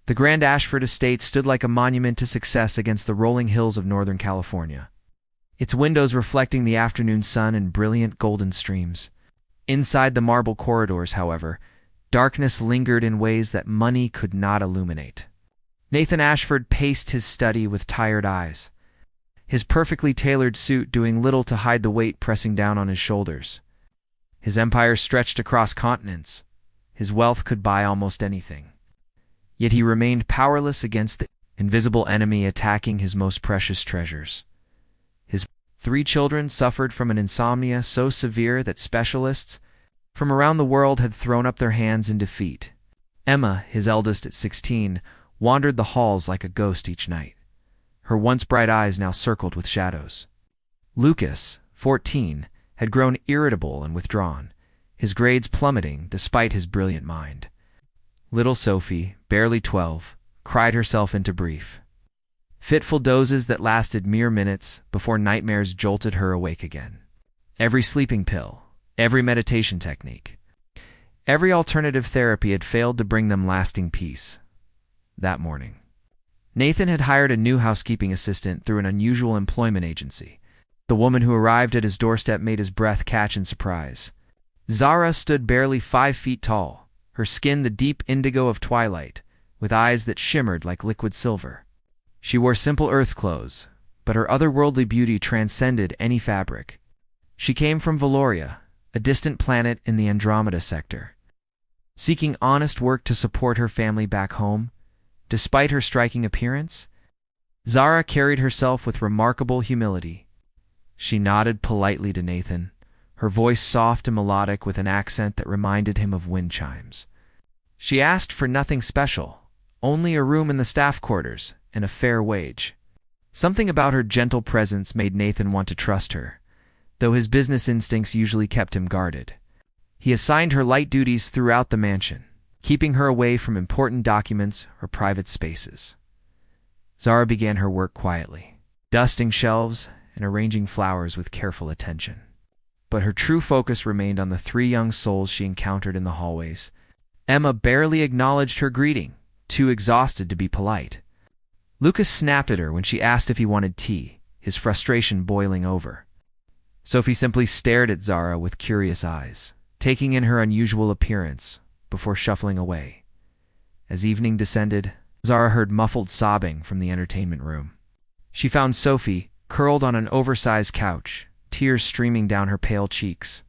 The grand Ashford estate stood like a monument to success against the rolling hills of Northern California, its windows reflecting the afternoon sun in brilliant golden streams. Inside the marble corridors, however, darkness lingered in ways that money could not illuminate. Nathan Ashford paced his study with tired eyes, his perfectly tailored suit doing little to hide the weight pressing down on his shoulders. His empire stretched across continents. His wealth could buy almost anything. Yet he remained powerless against the invisible enemy attacking his most precious treasures. His 3 children suffered from an insomnia so severe that specialists from around the world had thrown up their hands in defeat. Emma, his eldest at 16, wandered the halls like a ghost each night, her once bright eyes now circled with shadows. Lucas, 14, had grown irritable and withdrawn, his grades plummeting despite his brilliant mind. Little Sophie, barely 12, cried herself into brief. Fitful dozes that lasted mere minutes before nightmares jolted her awake again. Every sleeping pill, every meditation technique, every alternative therapy had failed to bring them lasting peace. That morning, Nathan had hired a new housekeeping assistant through an unusual employment agency. The woman who arrived at his doorstep made his breath catch in surprise. Zara stood barely 5 feet tall, her skin the deep indigo of twilight, with eyes that shimmered like liquid silver. She wore simple earth clothes, but her otherworldly beauty transcended any fabric. She came from Valoria, a distant planet in the Andromeda sector. Seeking honest work to support her family back home, despite her striking appearance, Zara carried herself with remarkable humility. She nodded politely to Nathan, her voice soft and melodic with an accent that reminded him of wind chimes. She asked for nothing special, only a room in the staff quarters and a fair wage. Something about her gentle presence made Nathan want to trust her, though his business instincts usually kept him guarded. He assigned her light duties throughout the mansion, keeping her away from important documents or private spaces. Zara began her work quietly, dusting shelves and arranging flowers with careful attention. But her true focus remained on the 3 young souls she encountered in the hallways. Emma barely acknowledged her greeting, too exhausted to be polite. Lucas snapped at her when she asked if he wanted tea, his frustration boiling over. Sophie simply stared at Zara with curious eyes, taking in her unusual appearance before shuffling away. As evening descended, Zara heard muffled sobbing from the entertainment room. She found Sophie curled on an oversized couch, tears streaming down her pale cheeks.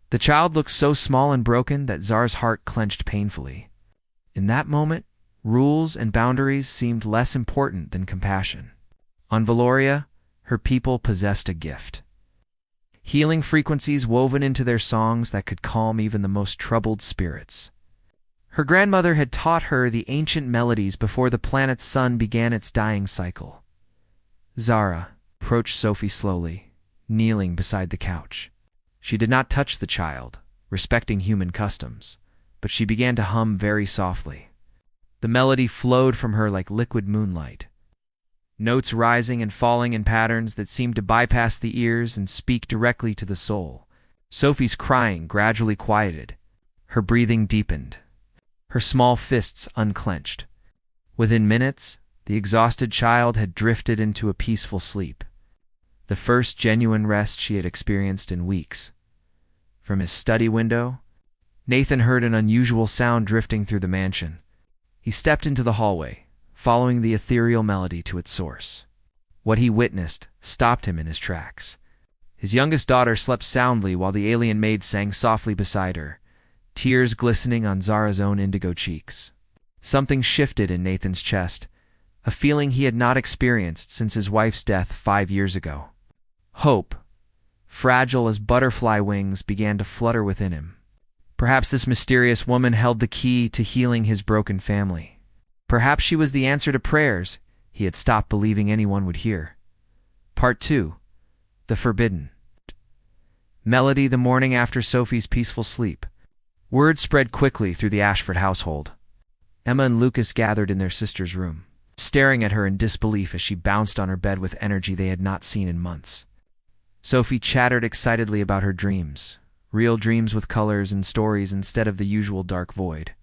The child looked so small and broken that Zara's heart clenched painfully. In that moment, rules and boundaries seemed less important than compassion. On Valoria, her people possessed a gift. Healing frequencies woven into their songs that could calm even the most troubled spirits. Her grandmother had taught her the ancient melodies before the planet's sun began its dying cycle. Zara approached Sophie slowly, kneeling beside the couch. She did not touch the child, respecting human customs, but she began to hum very softly. The melody flowed from her like liquid moonlight, notes rising and falling in patterns that seemed to bypass the ears and speak directly to the soul. Sophie's crying gradually quieted. Her breathing deepened. Her small fists unclenched. Within minutes, the exhausted child had drifted into a peaceful sleep, the first genuine rest she had experienced in weeks. From his study window, Nathan heard an unusual sound drifting through the mansion. He stepped into the hallway, following the ethereal melody to its source. What he witnessed stopped him in his tracks. His youngest daughter slept soundly while the alien maid sang softly beside her, tears glistening on Zara's own indigo cheeks. Something shifted in Nathan's chest, a feeling he had not experienced since his wife's death 5 years ago. Hope, fragile as butterfly wings, began to flutter within him. Perhaps this mysterious woman held the key to healing his broken family. Perhaps she was the answer to prayers he had stopped believing anyone would hear. Part 2. The Forbidden. Melody the morning after Sophie's peaceful sleep. Word spread quickly through the Ashford household. Emma and Lucas gathered in their sister's room, staring at her in disbelief as she bounced on her bed with energy they had not seen in months. Sophie chattered excitedly about her dreams, real dreams with colors and stories instead of the usual dark void.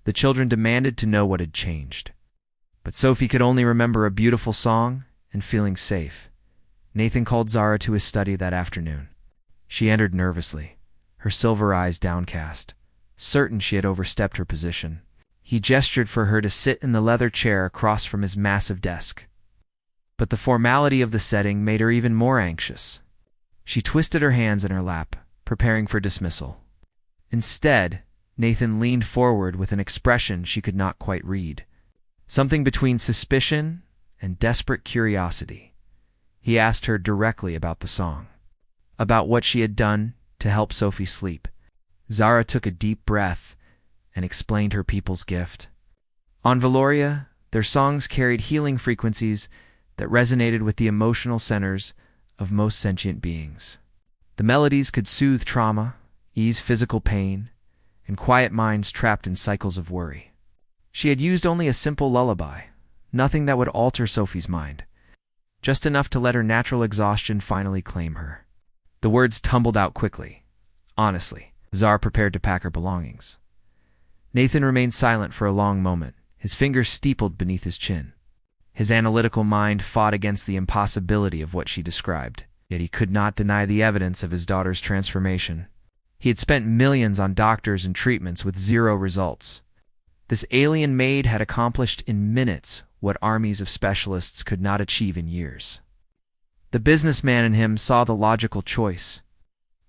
The children demanded to know what had changed. But Sophie could only remember a beautiful song and feeling safe. Nathan called Zara to his study that afternoon. She entered nervously, her silver eyes downcast, certain she had overstepped her position. He gestured for her to sit in the leather chair across from his massive desk. But the formality of the setting made her even more anxious. She twisted her hands in her lap, preparing for dismissal. Instead, Nathan leaned forward with an expression she could not quite read, something between suspicion and desperate curiosity. He asked her directly about the song, about what she had done to help Sophie sleep. Zara took a deep breath and explained her people's gift. On Valoria, their songs carried healing frequencies that resonated with the emotional centers of most sentient beings. The melodies could soothe trauma, ease physical pain, and quiet minds trapped in cycles of worry. She had used only a simple lullaby, nothing that would alter Sophie's mind, just enough to let her natural exhaustion finally claim her. The words tumbled out quickly. Honestly, Zara prepared to pack her belongings. Nathan remained silent for a long moment, his fingers steepled beneath his chin. His analytical mind fought against the impossibility of what she described, yet he could not deny the evidence of his daughter's transformation. He had spent millions on doctors and treatments with zero results. This alien maid had accomplished in minutes what armies of specialists could not achieve in years. The businessman in him saw the logical choice.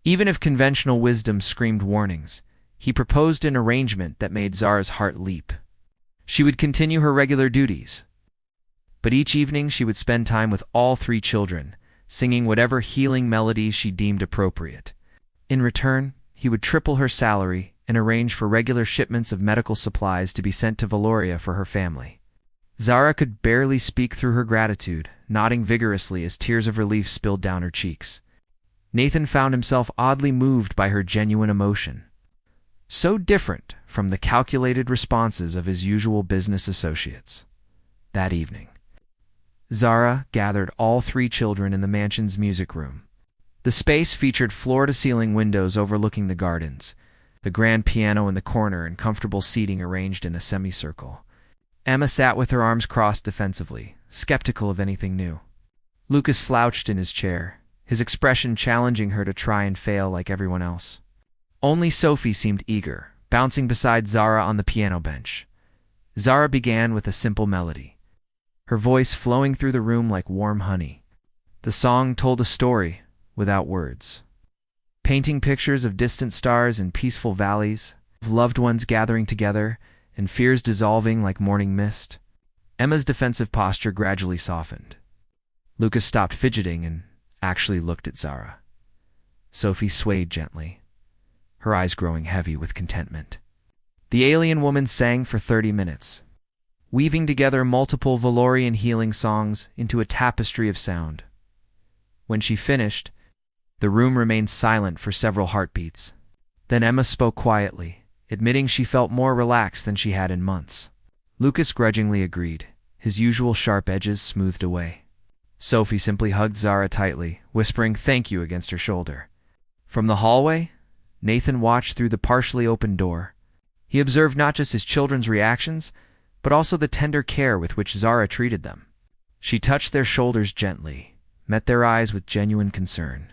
Even if conventional wisdom screamed warnings, he proposed an arrangement that made Zara's heart leap. She would continue her regular duties, but each evening she would spend time with all 3 children, singing whatever healing melodies she deemed appropriate. In return, he would triple her salary and arrange for regular shipments of medical supplies to be sent to Valoria for her family. Zara could barely speak through her gratitude, nodding vigorously as tears of relief spilled down her cheeks. Nathan found himself oddly moved by her genuine emotion, so different from the calculated responses of his usual business associates. That evening, Zara gathered all 3 children in the mansion's music room. The space featured floor-to-ceiling windows overlooking the gardens, the grand piano in the corner, and comfortable seating arranged in a semicircle. Emma sat with her arms crossed defensively, skeptical of anything new. Lucas slouched in his chair, his expression challenging her to try and fail like everyone else. Only Sophie seemed eager, bouncing beside Zara on the piano bench. Zara began with a simple melody, her voice flowing through the room like warm honey. The song told a story without words, painting pictures of distant stars and peaceful valleys, of loved ones gathering together and fears dissolving like morning mist. Emma's defensive posture gradually softened. Lucas stopped fidgeting and actually looked at Zara. Sophie swayed gently, her eyes growing heavy with contentment. The alien woman sang for 30 minutes, weaving together multiple Valorian healing songs into a tapestry of sound. When she finished, the room remained silent for several heartbeats. Then Emma spoke quietly, admitting she felt more relaxed than she had in months. Lucas grudgingly agreed, his usual sharp edges smoothed away. Sophie simply hugged Zara tightly, whispering thank you against her shoulder. From the hallway, Nathan watched through the partially open door. He observed not just his children's reactions, but also the tender care with which Zara treated them. She touched their shoulders gently, met their eyes with genuine concern,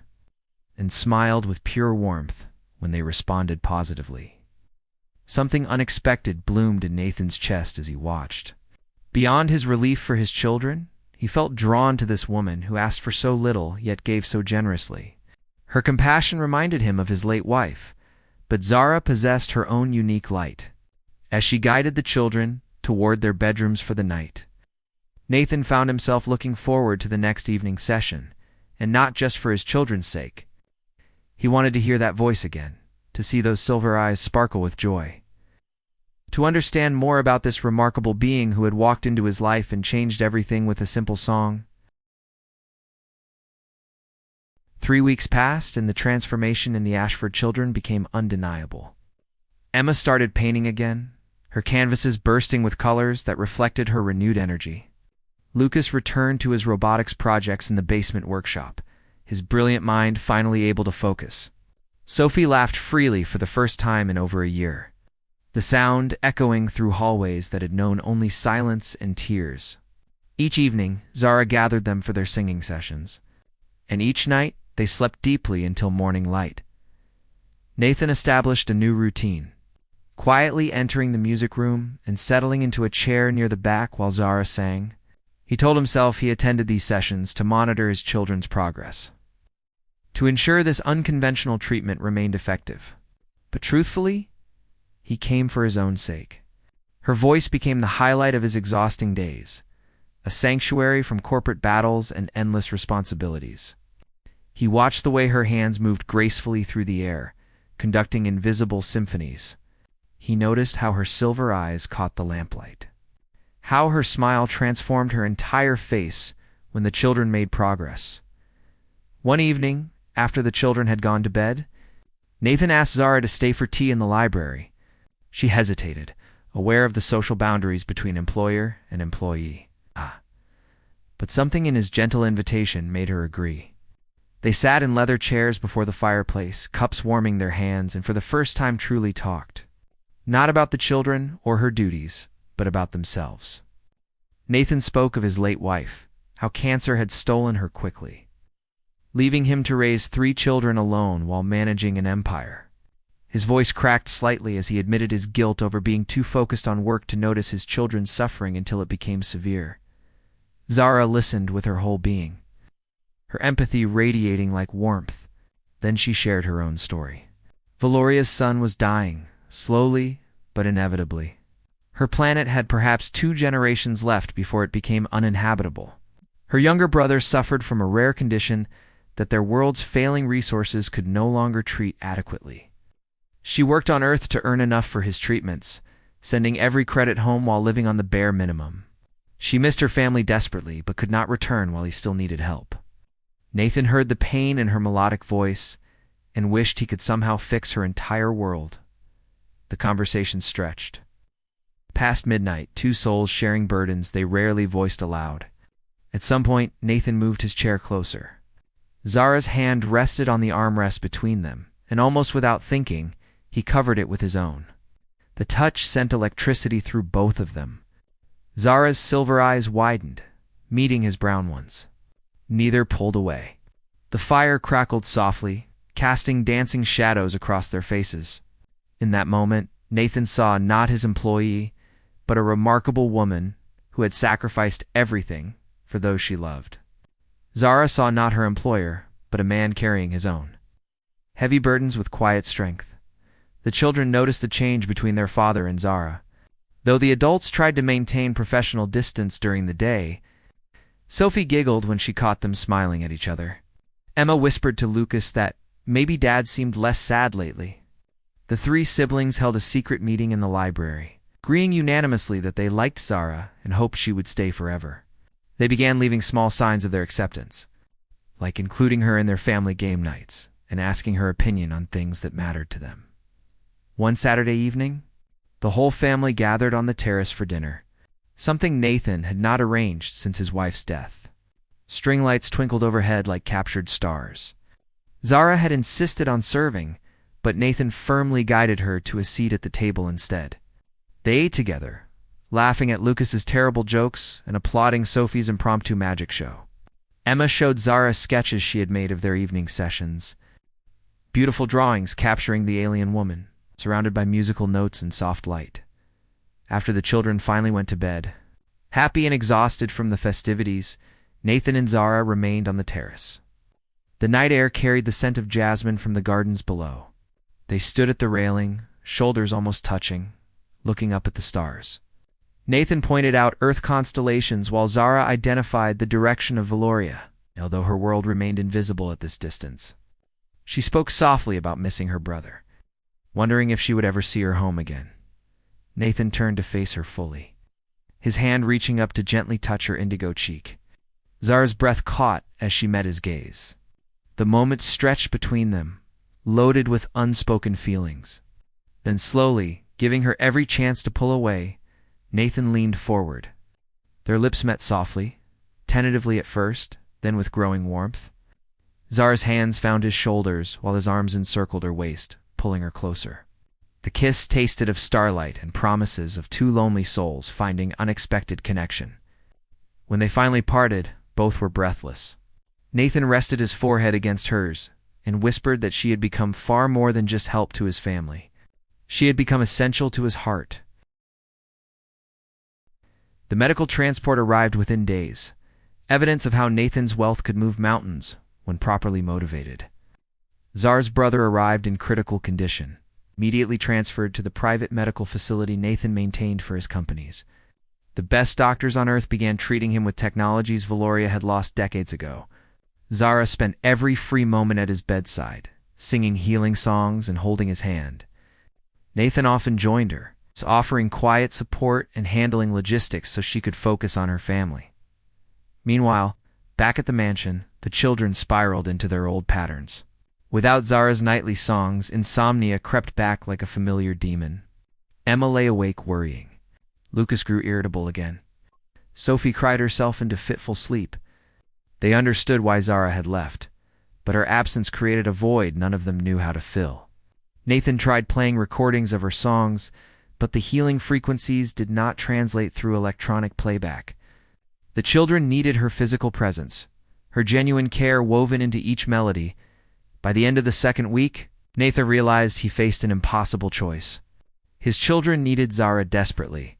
and smiled with pure warmth when they responded positively. Something unexpected bloomed in Nathan's chest as he watched. Beyond his relief for his children, he felt drawn to this woman who asked for so little yet gave so generously. Her compassion reminded him of his late wife, but Zara possessed her own unique light. As she guided the children toward their bedrooms for the night, Nathan found himself looking forward to the next evening's session, and not just for his children's sake. He wanted to hear that voice again, to see those silver eyes sparkle with joy, to understand more about this remarkable being who had walked into his life and changed everything with a simple song. 3 weeks passed, and the transformation in the Ashford children became undeniable. Emma started painting again, her canvases bursting with colors that reflected her renewed energy. Lucas returned to his robotics projects in the basement workshop, his brilliant mind finally able to focus. Sophie laughed freely for the first time in over a year. the sound echoing through hallways that had known only silence and tears. Each evening, Zara gathered them for their singing sessions, and each night they slept deeply until morning light. Nathan established a new routine, quietly entering the music room and settling into a chair near the back while Zara sang. He told himself he attended these sessions to monitor his children's progress, to ensure this unconventional treatment remained effective. But truthfully, he came for his own sake. Her voice became the highlight of his exhausting days, a sanctuary from corporate battles and endless responsibilities. He watched the way her hands moved gracefully through the air, conducting invisible symphonies. He noticed how her silver eyes caught the lamplight, how her smile transformed her entire face when the children made progress. One evening, after the children had gone to bed, Nathan asked Zara to stay for tea in the library. She hesitated, aware of the social boundaries between employer and employee. But something in his gentle invitation made her agree. They sat in leather chairs before the fireplace, cups warming their hands, and for the first time truly talked. Not about the children or her duties, but about themselves. Nathan spoke of his late wife, how cancer had stolen her quickly, leaving him to raise 3 children alone while managing an empire. His voice cracked slightly as he admitted his guilt over being too focused on work to notice his children's suffering until it became severe. Zara listened with her whole being, her empathy radiating like warmth. Then she shared her own story. Valoria's son was dying, slowly but inevitably. Her planet had perhaps 2 generations left before it became uninhabitable. Her younger brother suffered from a rare condition that their world's failing resources could no longer treat adequately. She worked on Earth to earn enough for his treatments, sending every credit home while living on the bare minimum. She missed her family desperately, but could not return while he still needed help. Nathan heard the pain in her melodic voice and wished he could somehow fix her entire world. The conversation stretched. Past midnight, 2 souls sharing burdens they rarely voiced aloud. At some point, Nathan moved his chair closer. Zara's hand rested on the armrest between them, and almost without thinking, he covered it with his own. The touch sent electricity through both of them. Zara's silver eyes widened, meeting his brown ones. Neither pulled away. The fire crackled softly, casting dancing shadows across their faces. In that moment, Nathan saw not his employee, but a remarkable woman who had sacrificed everything for those she loved. Zara saw not her employer, but a man carrying his own. Heavy burdens with quiet strength. The children noticed the change between their father and Zara. Though the adults tried to maintain professional distance during the day, Sophie giggled when she caught them smiling at each other. Emma whispered to Lucas that maybe Dad seemed less sad lately. The 3 siblings held a secret meeting in the library, agreeing unanimously that they liked Zara and hoped she would stay forever. They began leaving small signs of their acceptance, like including her in their family game nights and asking her opinion on things that mattered to them. One Saturday evening, the whole family gathered on the terrace for dinner, something Nathan had not arranged since his wife's death. String lights twinkled overhead like captured stars. Zara had insisted on serving, but Nathan firmly guided her to a seat at the table instead. They ate together, laughing at Lucas's terrible jokes and applauding Sophie's impromptu magic show. Emma showed Zara sketches she had made of their evening sessions, beautiful drawings capturing the alien woman, surrounded by musical notes and soft light. After the children finally went to bed, happy and exhausted from the festivities, Nathan and Zara remained on the terrace. The night air carried the scent of jasmine from the gardens below. They stood at the railing, shoulders almost touching, looking up at the stars. Nathan pointed out Earth constellations while Zara identified the direction of Valoria, although her world remained invisible at this distance. She spoke softly about missing her brother, wondering if she would ever see her home again. Nathan turned to face her fully, his hand reaching up to gently touch her indigo cheek. Zara's breath caught as she met his gaze. The moment stretched between them, loaded with unspoken feelings. Then slowly, giving her every chance to pull away, Nathan leaned forward. Their lips met softly, tentatively at first, then with growing warmth. Zara's hands found his shoulders while his arms encircled her waist, pulling her closer. The kiss tasted of starlight and promises of two lonely souls finding unexpected connection. When they finally parted, both were breathless. Nathan rested his forehead against hers and whispered that she had become far more than just help to his family. She had become essential to his heart. The medical transport arrived within days, evidence of how Nathan's wealth could move mountains when properly motivated. Zara's brother arrived in critical condition, immediately transferred to the private medical facility Nathan maintained for his companies. The best doctors on Earth began treating him with technologies Valoria had lost decades ago. Zara spent every free moment at his bedside, singing healing songs and holding his hand. Nathan often joined her, offering quiet support and handling logistics so she could focus on her family. Meanwhile, back at the mansion, the children spiraled into their old patterns. Without Zara's nightly songs, insomnia crept back like a familiar demon. Emma lay awake worrying. Lucas grew irritable again. Sophie cried herself into fitful sleep. They understood why Zara had left, but her absence created a void none of them knew how to fill. Nathan tried playing recordings of her songs, but the healing frequencies did not translate through electronic playback. The children needed her physical presence, her genuine care woven into each melody. By the end of the second week, Nathan realized he faced an impossible choice. His children needed Zara desperately,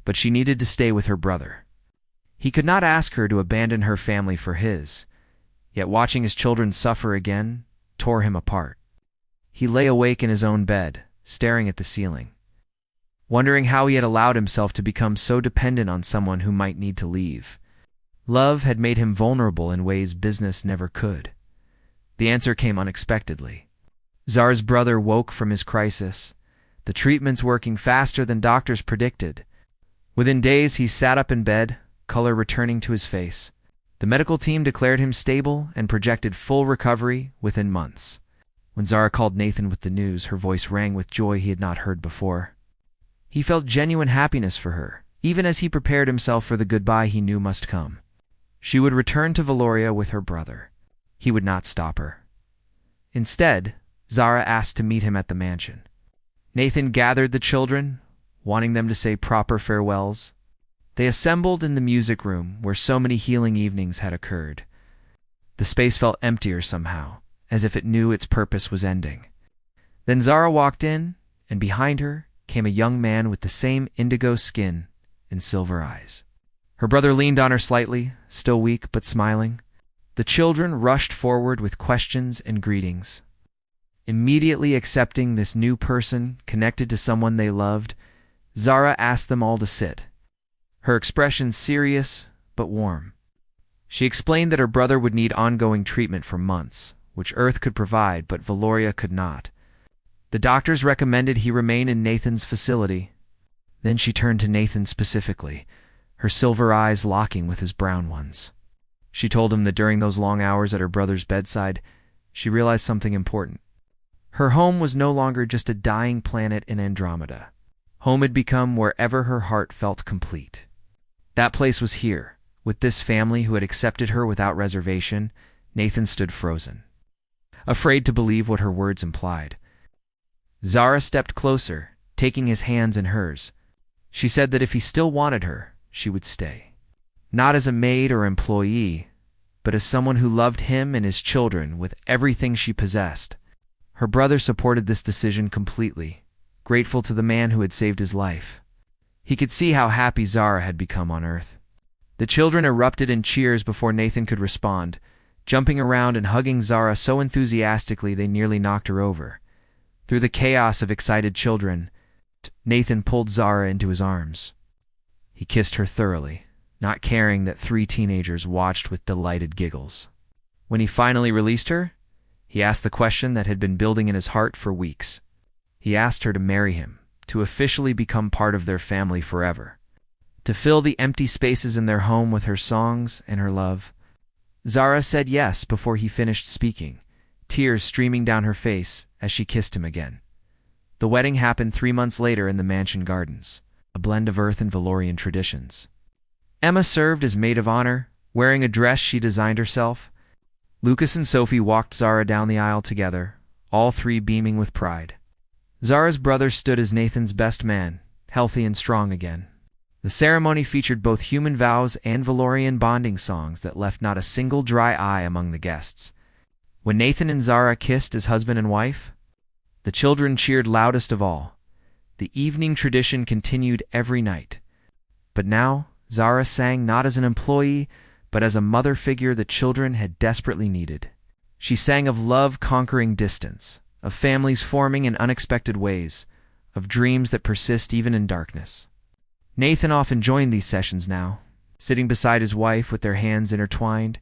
but she needed to stay with her brother. He could not ask her to abandon her family for his, yet watching his children suffer again tore him apart. He lay awake in his own bed, staring at the ceiling, wondering how he had allowed himself to become so dependent on someone who might need to leave. Love had made him vulnerable in ways business never could. The answer came unexpectedly. Zara's brother woke from his crisis, the treatments working faster than doctors predicted. Within days, he sat up in bed, color returning to his face. The medical team declared him stable and projected full recovery within months. When Zara called Nathan with the news, her voice rang with joy he had not heard before. He felt genuine happiness for her, even as he prepared himself for the goodbye he knew must come. She would return to Valoria with her brother. He would not stop her. Instead, Zara asked to meet him at the mansion. Nathan gathered the children, wanting them to say proper farewells. They assembled in the music room where so many healing evenings had occurred. The space felt emptier somehow, as if it knew its purpose was ending. Then Zara walked in, and behind her came a young man with the same indigo skin and silver eyes. Her brother leaned on her slightly, still weak but smiling. The children rushed forward with questions and greetings. Immediately accepting this new person connected to someone they loved, Zara asked them all to sit, her expression serious but warm. She explained that her brother would need ongoing treatment for months, which Earth could provide but Valoria could not. The doctors recommended he remain in Nathan's facility. Then she turned to Nathan specifically, her silver eyes locking with his brown ones. She told him that during those long hours at her brother's bedside, she realized something important. Her home was no longer just a dying planet in Andromeda. Home had become wherever her heart felt complete. That place was here, with this family who had accepted her without reservation. Nathan stood frozen, afraid to believe what her words implied. Zara stepped closer, taking his hands in hers. She said that if he still wanted her, she would stay. Not as a maid or employee, but as someone who loved him and his children with everything she possessed. Her brother supported this decision completely, grateful to the man who had saved his life. He could see how happy Zara had become on Earth. The children erupted in cheers before Nathan could respond, jumping around and hugging Zara so enthusiastically they nearly knocked her over. Through the chaos of excited children, Nathan pulled Zara into his arms. He kissed her thoroughly, not caring that 3 teenagers watched with delighted giggles. When he finally released her, he asked the question that had been building in his heart for weeks. He asked her to marry him, to officially become part of their family forever, to fill the empty spaces in their home with her songs and her love. Zara said yes before he finished speaking, tears streaming down her face as she kissed him again. The wedding happened 3 months later in the mansion gardens, a blend of Earth and Valorian traditions. Emma served as maid of honor, wearing a dress she designed herself. Lucas and Sophie walked Zara down the aisle together, all 3 beaming with pride. Zara's brother stood as Nathan's best man, healthy and strong again. The ceremony featured both human vows and Valorian bonding songs that left not a single dry eye among the guests. When Nathan and Zara kissed as husband and wife, the children cheered loudest of all. The evening tradition continued every night. But now, Zara sang not as an employee, but as a mother figure the children had desperately needed. She sang of love conquering distance, of families forming in unexpected ways, of dreams that persist even in darkness. Nathan often joined these sessions now, sitting beside his wife with their hands intertwined,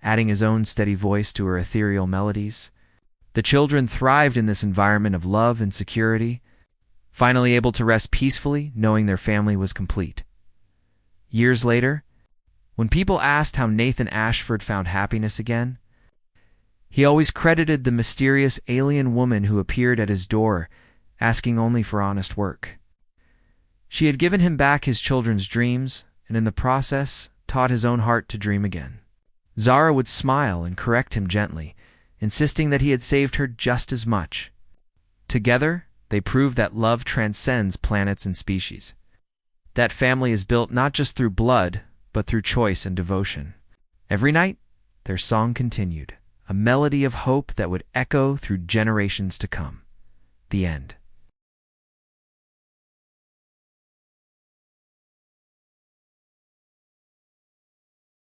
adding his own steady voice to her ethereal melodies. The children thrived in this environment of love and security, finally able to rest peacefully, knowing their family was complete. Years later, when people asked how Nathan Ashford found happiness again, he always credited the mysterious alien woman who appeared at his door, asking only for honest work. She had given him back his children's dreams, and in the process, taught his own heart to dream again. Zara would smile and correct him gently, insisting that he had saved her just as much. Together, they proved that love transcends planets and species. That family is built not just through blood, but through choice and devotion. Every night, their song continued, a melody of hope that would echo through generations to come. The end.